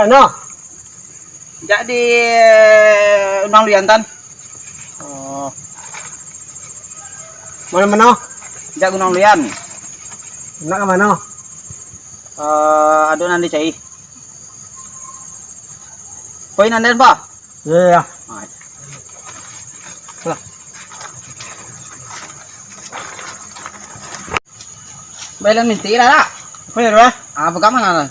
Enggak no. Jadi Unang Liantan. Oh. Mana-mana? Jak Unang Lian. Nak ke mana? Aduh nanti cai. Poin nanti apa? Ya. Lah. Bailan minti lah. Apa ya, Bro? Apa kamu mana?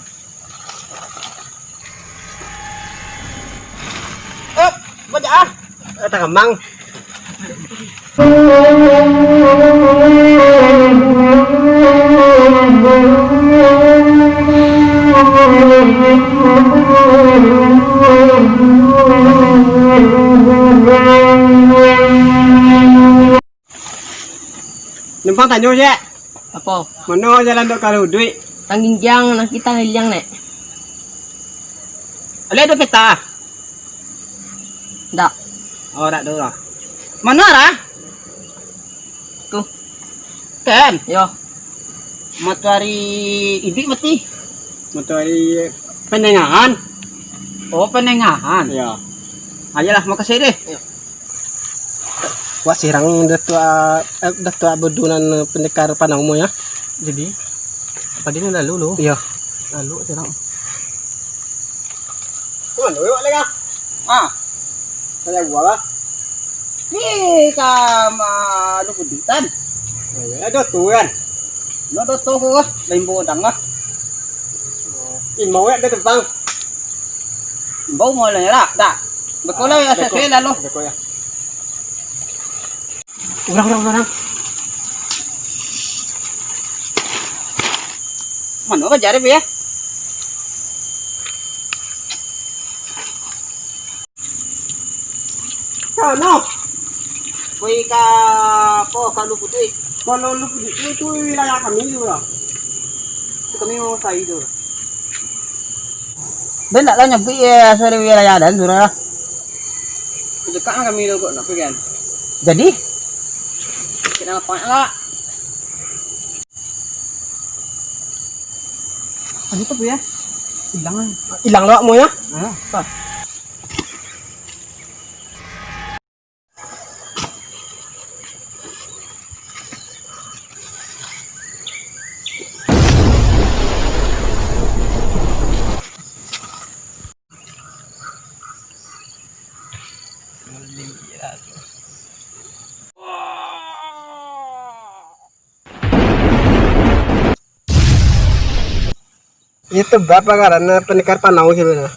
Baca ah. Tak kemang. Numpang tanya je. Apa? Mana jalan dok kalau duit? Tanggung jang nak kita ngilang nek. Ada do peta. Ndak. Oh, tak ada lah. Mana lah? Tuh. Kan? Yo. Matahari ibik mati. Matahari penengahan. Oh, penengahan. Ya. Ayolah, makasih deh. Wak sirang datua bedunan pendekar panaumu ya. Jadi apa dia lalu lo? Iya. Lalu sirang. Mana wak lagi? Ah, Saya gua lah. ni kama lu kuditan. Ya ada tuh kan. Nó đó to quá, lên bộ đằng á. Mau ya ada tebang. Bố ngồi lại đó, đã. Bà cô lấy sẽ thế là luôn. Deko ya. Urang. Mà nó có giải đấy bia. Sana. Quay ca po kalau putih. Kalau lu itu wilayah kami juga. Kami mau sai dulu. Bên đã nhập cái xe đi là nhà đến rồi đó. Bây cả kami đâu kok nak pegang. Jadi kita ngapain lah? Ano to ya? Hilang lo mo ya? Apa? Itu berapa karena pendekar panau sebenarnya?